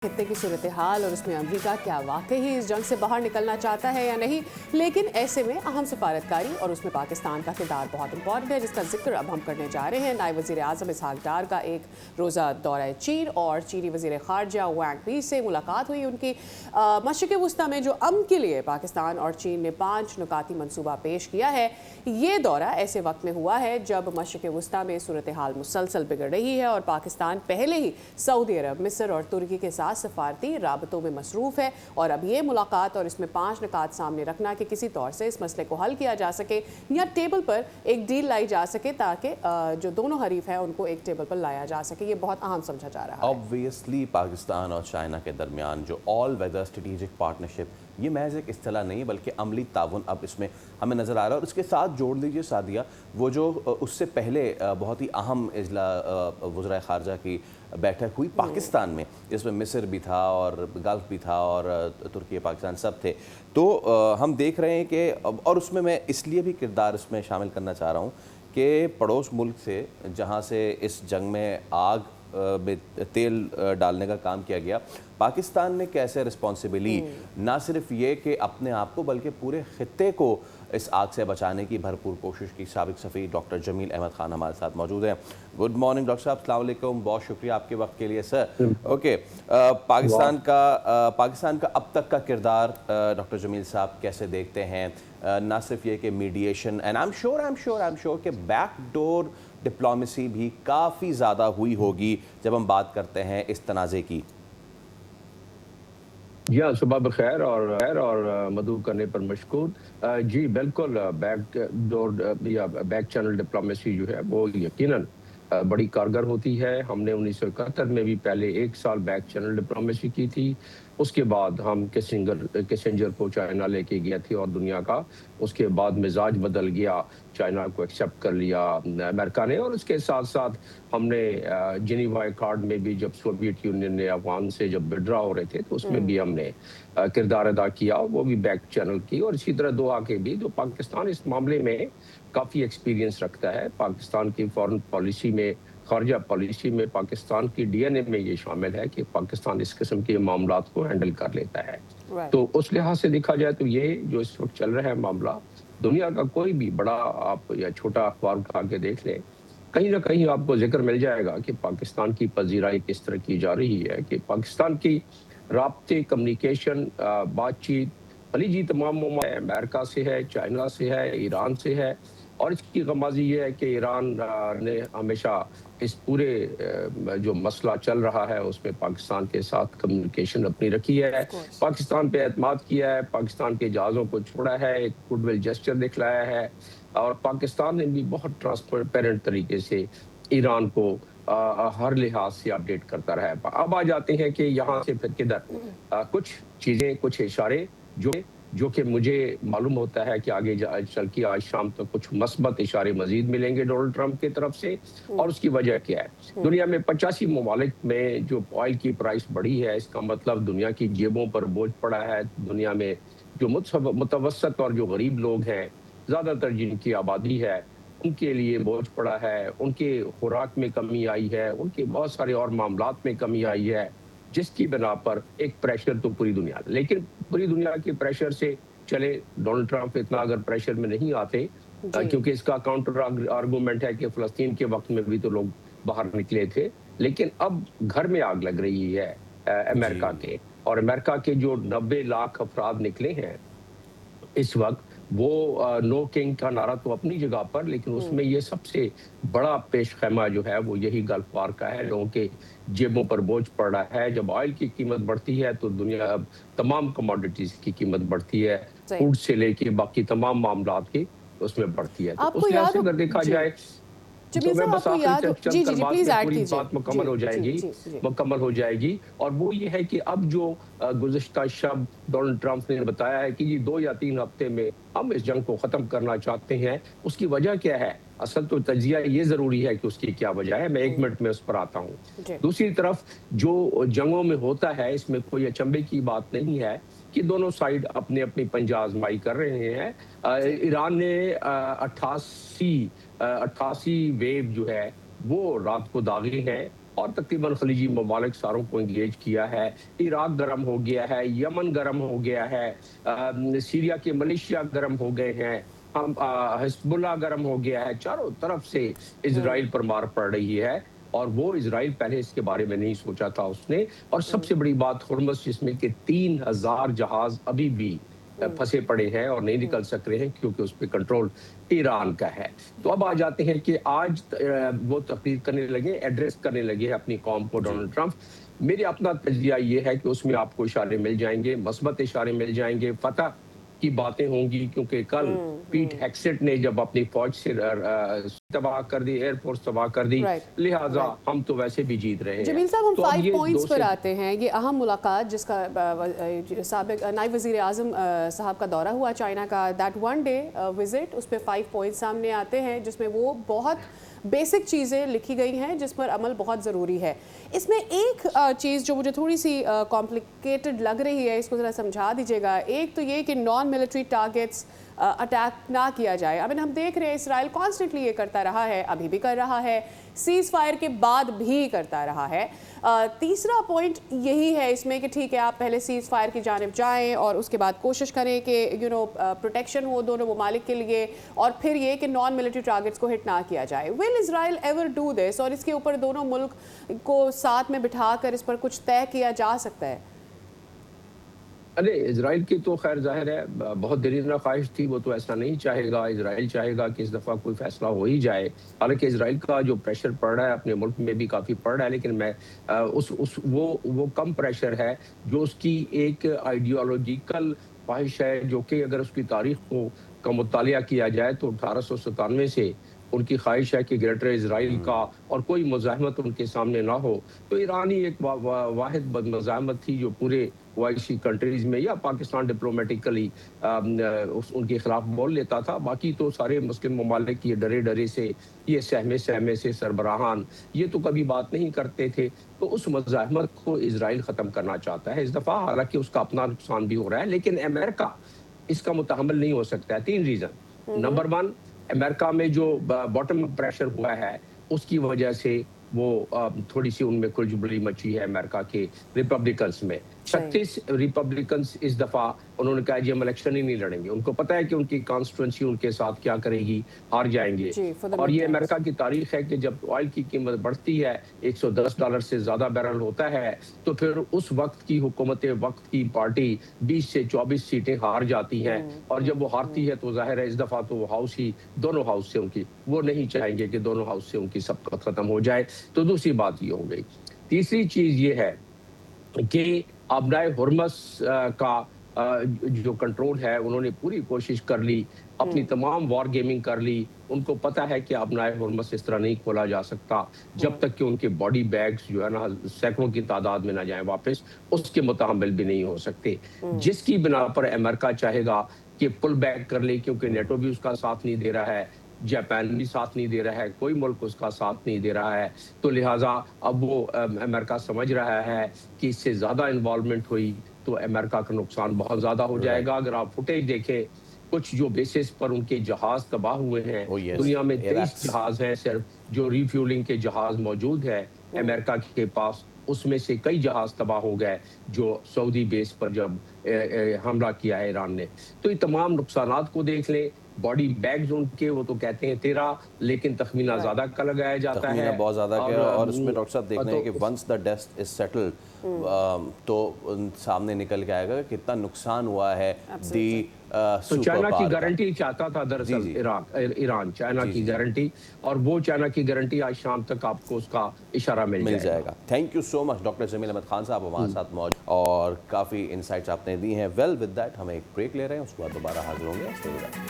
खित्ते की सूरत हाल और उसमें अमेरिका क्या वाकई ही इस जंग से बाहर निकलना चाहता है या नहीं। लेकिन ऐसे में अहम सफारतकारी और उसमें पाकिस्तान का किरदार बहुत इंपॉर्टेंट है, जिसका जिक्र अब हम करने जा रहे हैं। नायब वज़ीर आज़म इसहाक डार का एक रोज़ा दौरा चीन और चीनी वज़ीर ख़ारजा वांग यी से मुलाकात हुई उनकी। मशरिक़ वस्ती में जो अमन के लिए पाकिस्तान और चीन ने 5 नुकाती मनसूबा पेश किया है। ये दौरा ऐसे वक्त में हुआ है जब मशरिक़ वस्ती में सूरत हाल मुसलसल बिगड़ रही है और पाकिस्तान पहले ही सऊदी अरब, मिस्र और तुर्की के साथ सफारती राबतों में मसरूफ है। और अब ये मुलाकात और इसमें 5 निकात सामने रखना कि किसी तौर से इस मसले को हल किया जा सके या टेबल पर एक डील लाई जा सके ताकि जो दोनों हरीफ हैं उनको एक टेबल पर लाया जा सके, ये बहुत अहम समझा जा रहा है। ऑब्वियसली पाकिस्तान और चाइना के दरमियान जो ऑल वेदर स्ट्रेटेजिक पार्टनरशिप, ये महज एक इस्तिलाह नहीं बल्कि अमली ताउन अब इसमें हमें नज़र आ रहा है। और उसके साथ जोड़ लीजिए सादिया, वो जो उससे पहले बहुत ही अहम इजला वज़राए ख़ारजा की बैठक हुई पाकिस्तान में, जिसमें मिस्र भी था और गल्फ़ भी था और तुर्की पाकिस्तान सब थे। तो हम देख रहे हैं कि और उसमें मैं इसलिए भी किरदार इसमें शामिल करना चाह रहा हूँ कि पड़ोस मुल्क से जहाँ से इस जंग में आग में तेल डालने का काम किया गया, पाकिस्तान ने कैसे रिस्पॉन्सिबिली ना सिर्फ ये कि अपने आप को बल्कि पूरे खित्ते को इस आग से बचाने की भरपूर कोशिश की। साबिक सफ़ी डॉक्टर जमील अहमद खान हमारे साथ मौजूद हैं। गुड मॉर्निंग डॉक्टर साहब, अस्सलाम वालेकुम, बहुत शुक्रिया आपके वक्त के लिए सर। ओके, पाकिस्तान का अब तक का किरदार डॉक्टर जमील साहब कैसे देखते हैं? ना सिर्फ ये कि mediation and I am sure कि बैकडोर डिप्लोमेसी भी काफ़ी ज़्यादा हुई होगी जब हम बात करते हैं इस तनाज़े की। जी हाँ, सुबह बखैर और मदऊ करने पर मशकूर। जी बिल्कुल, बैक डोर या बैक चैनल डिप्लोमेसी जो है वो यकीनन बड़ी कारगर होती है। हमने 1971 में भी पहले 1 साल बैक चैनल डिप्लोमेसी की थी। उसके बाद हम किसिंजर को चाइना लेके गए थे और दुनिया का उसके बाद मिजाज बदल गया, चाइना को एक्सेप्ट कर लिया अमेरिका ने। और उसके साथ-साथ हमने जिनेवा अकॉर्ड में भी जब सोवियत यूनियन ने अफ़गान से जब विथड्रॉ हो रहे थे तो उसमें भी हमने किरदार अदा किया, वो भी बैक चैनल की। और इसी तरह दोहा के भी, तो पाकिस्तान इस मामले में काफ़ी एक्सपीरियंस रखता है। पाकिस्तान की फ़ॉरेन पॉलिसी में, ख़ारजा पॉलिसी में, पाकिस्तान की डीएनए में ये शामिल है कि पाकिस्तान इस किस्म के मामलात को हैंडल कर लेता है। तो उस लिहाज से देखा जाए तो ये जो इस वक्त चल रहा है मामला, दुनिया का कोई भी बड़ा आप या छोटा अखबार उठा के देख लें, कहीं ना कहीं आपको जिक्र मिल जाएगा कि पाकिस्तान की पजीराई किस तरह की जा रही है, कि पाकिस्तान की राब्ते, कम्युनिकेशन, बातचीत खलीजी तमाम ममालिक, अमेरिका से है, चाइना से है, ईरान से है। और इसकी गमाजी ये है कि ईरान ने हमेशा इस पूरे जो मसला चल रहा है उसमें पाकिस्तान के साथ कम्युनिकेशन अपनी रखी है, पाकिस्तान पे एतमाद किया है, पाकिस्तान के जहाज़ों को छोड़ा है, एक गुडविल जेस्चर दिखलाया है। और पाकिस्तान ने भी बहुत ट्रांसपेरेंट तरीके से ईरान को हर लिहाज से अपडेट करता रहा है। अब आ जाते हैं कि यहाँ से फिर किधर कुछ चीज़ें, कुछ इशारे जो कि मुझे मालूम होता है कि आगे चल के आज शाम तक कुछ मस्बत इशारे मजीद मिलेंगे डोनाल्ड ट्रंप की तरफ से। और उसकी वजह क्या है? दुनिया में 85 ममालिक में जो ऑयल की प्राइस बढ़ी है, इसका मतलब दुनिया की जेबों पर बोझ पड़ा है। दुनिया में जो मुतवसत और जो गरीब लोग हैं, ज़्यादातर जिनकी आबादी है, उनके लिए बोझ पड़ा है, उनके खुराक में कमी आई है, उनके बहुत सारे और मामलात में कमी आई है, जिसकी बिना पर एक प्रेशर तो पूरी दुनिया, लेकिन पूरी दुनिया के प्रेशर से चले डोनाल्ड ट्रंप इतना अगर प्रेशर में नहीं आते, क्योंकि इसका काउंटर आर्गूमेंट है कि फ़लस्तीन के वक्त में भी तो लोग बाहर निकले थे। लेकिन अब घर में आग लग रही है अमेरिका के, और अमेरिका के जो 90 लाख अफराद निकले हैं इस वक्त, वो नो किंग का नारा तो अपनी जगह पर, लेकिन उसमें ये सबसे बड़ा पेश खैमा जो है वो यही गल्फ वार का है। लोगों के जेबों पर बोझ पड़ रहा है। जब ऑयल की कीमत बढ़ती है तो दुनिया अब तमाम कमोडिटीज की कीमत बढ़ती है, फूड से लेके बाकी तमाम मामलात की उसमें बढ़ती है। तो उस लिहाज से अगर देखा जाए तो मैं बस आखिरी तक चंद कलमात में पूरी बात मुकम्मल हो जाएगी। और वो ये है कि अब जो गुज़िश्ता शब डोनाल्ड ट्रंप ने बताया है कि जी 2 या 3 हफ्ते में हम इस जंग को ख़त्म करना चाहते हैं, उसकी वजह क्या है? असल तो तजिया ये ज़रूरी है कि उसकी क्या वजह है, मैं 1 मिनट में उस पर आता हूँ। दूसरी तरफ जो जंगों में होता है, इसमें कोई अचंभे की बात नहीं है कि दोनों साइड अपनी-अपनी पंजा आज़माई कर रहे हैं। ईरान ने 88 वेव जो है वो रात को दागे हैं, और तकरीबन खलीजी ममालिक सारों को इंगेज किया है। इराक गर्म हो गया है, यमन गर्म हो गया है, सीरिया के मलेशिया गर्म हो गए हैं, हम हिजबुल्लाह गर्म हो गया है। चारों तरफ से इजराइल पर मार पड़ रही है और वो इजराइल पहले इसके बारे में नहीं सोचा था उसने। और सबसे बड़ी बात हुर्मुज़, जिसमें कि 3000 जहाज अभी भी फंसे पड़े हैं और नहीं निकल सक रहे हैं क्योंकि उस पर कंट्रोल ईरान का है। तो अब आ जाते हैं कि आज वो तकरीर करने लगे, एड्रेस करने लगे हैं अपनी कौम को डोनाल्ड ट्रंप। मेरे अपना तजरिया ये है कि उसमें आपको इशारे मिल जाएंगे, मस्बत इशारे मिल जाएंगे, फतह की बातें होंगी, क्योंकि कल पीट हेक्सेट ने जब अपनी फौज से तबाह कर दी, एयरफोर्स तबाह कर दी, लिहाजा हम तो वैसे भी जीत रहे हैं। जमील साहब, हम तो 5 पॉइंट्स पर आते हैं। ये अहम मुलाकात जिसका साबिक नायब वज़ीर आज़म साहब का दौरा हुआ चाइना का, दैट वन डे विजिट, उस पर 5 पॉइंट्स सामने आते हैं जिसमें वो बहुत बेसिक चीज़ें लिखी गई हैं जिस पर अमल बहुत ज़रूरी है। इसमें एक चीज़ जो मुझे थोड़ी सी कॉम्प्लिकेटेड लग रही है, इसको ज़रा समझा दीजिएगा। एक तो ये कि नॉन मिलिट्री टारगेट्स अटैक ना किया जाए। आई मीन हम देख रहे हैं इसराइल कॉन्स्टेंटली ये करता रहा है, अभी भी कर रहा है, सीज़ फायर के बाद भी करता रहा है। तीसरा पॉइंट यही है इसमें कि ठीक है, आप पहले सीज़ फायर की जानिब जाएं और उसके बाद कोशिश करें कि प्रोटेक्शन हो दोनों ममालिक के लिए, और फिर ये कि नॉन मिलिट्री टारगेट्स को हिट ना किया जाए। Will Israel ever do this? और इसके ऊपर दोनों मुल्क को साथ में बिठाकर इस पर कुछ तय किया जा सकता है? अरे इजराइल की तो खैर जाहिर है बहुत देरीना ख्वाहिश थी, वो तो ऐसा नहीं चाहेगा। इजराइल चाहेगा कि इस दफ़ा कोई फैसला हो ही जाए। हालांकि इजराइल का जो प्रेशर पड़ रहा है अपने मुल्क में भी काफ़ी पड़ रहा है, लेकिन मैं वो कम प्रेशर है जो उसकी एक आइडियोलॉजिकल ख्वाहिश है, जो कि अगर उसकी तारीख का मुतालिया किया जाए तो 1897 से उनकी ख्वाहिश है कि ग्रेटर इजराइल का और कोई मुज़ाहमत उनके सामने ना हो। तो ईरान ही एक वाहिद मुज़ाहमत थी जो पूरे ओआईसी कंट्रीज में या पाकिस्तान डिप्लोमेटिकली उनके खिलाफ बोल लेता था। बाकी तो सारे मुस्लिम ममालिक ये डरे डरे से, ये सहमे सहमे से सरबराहान ये तो कभी बात नहीं करते थे। तो उस मुज़ाहमत को इजराइल ख़त्म करना चाहता है इस दफ़ा। हालांकि उसका अपना नुकसान भी हो रहा है, लेकिन अमेरिका इसका मुतहम्मिल नहीं हो सकता है। 3 रीज़न। नंबर 1, अमेरिका में जो बॉटम प्रेशर हुआ है उसकी वजह से वो थोड़ी सी उनमें खुलजुबली मची है अमेरिका के रिपब्लिकन्स में। 36 रिपब्लिकन्स इस दफा उन्होंने कहा जी हम इलेक्शन ही नहीं लड़ेंगे। उनको पता है कि उनकी कॉन्स्टिट्यूंसी उनके साथ क्या करेगी, हार जाएंगे। और ये अमेरिका की तारीख है कि जब ऑयल की कीमत बढ़ती है, $110 से ज्यादा बैरल होता है, तो फिर उस वक्त की हुकूमत वक्त की पार्टी 20 से 24 सीटें हार जाती हैं। और जब वो हारती है तो जाहिर है इस दफा तो हाउस ही, दोनों हाउस से उनकी, वो नहीं चाहेंगे कि दोनों हाउस से उनकी सबकत खत्म हो जाए। तो दूसरी बात ये हो गई। तीसरी चीज ये है कि अबनाए हुर्मुज़ का जो कंट्रोल है उन्होंने पूरी कोशिश कर ली, अपनी तमाम वॉर गेमिंग कर ली। उनको पता है कि अबनाए हुर्मुज़ इस तरह नहीं खोला जा सकता जब तक कि उनके बॉडी बैग्स जो है ना सैकड़ों की तादाद में ना जाए वापस, उसके मुताबिल भी नहीं हो सकते। जिसकी बिना पर अमेरिका चाहेगा कि पुल बैक कर ले, क्योंकि नेटो भी उसका साथ नहीं दे रहा है, जापान भी साथ नहीं दे रहा है, कोई मुल्क उसका साथ नहीं दे रहा है। तो लिहाजा अब वो अमेरिका समझ रहा है कि इससे ज़्यादा इन्वॉल्वमेंट हुई तो अमेरिका का नुकसान बहुत ज़्यादा हो जाएगा। अगर आप फुटेज देखें, कुछ जो बेसिस पर उनके जहाज तबाह हुए हैं, दुनिया में 23 जहाज हैं सिर्फ जो रिफ्यूलिंग के जहाज मौजूद है अमेरिका के पास, उसमें से कई जहाज तबाह हो गए जो सऊदी बेस पर जब हमला किया है ईरान ने। तो ये तमाम नुकसानात को देख लें। बॉडी बैग्स उनके, वो तो कहते हैं 13, लेकिन तखमीना ज्यादा का लगाया जाता है, बहुत ज्यादा का। और उसमें डॉक्टर साहब देखना है कि once the dust is settled तो सामने निकल के आएगा कितना नुकसान हुआ है। तो चाइना की गारंटी चाहता था दरअसल ईरान चाइना की गारंटी, और वो चाइना की गारंटी आज शाम तक आपको उसका इशारा मिल जाएगा। Thank you so much doctor Jamil Ahmed Khan sahab हमारे साथ मौजूद, और काफ़ी इंसाइट्स आपने दी हैं। वेल विद दैट हम एक ब्रेक ले रहे हैं, उसके बाद दोबारा हाजिर होंगे।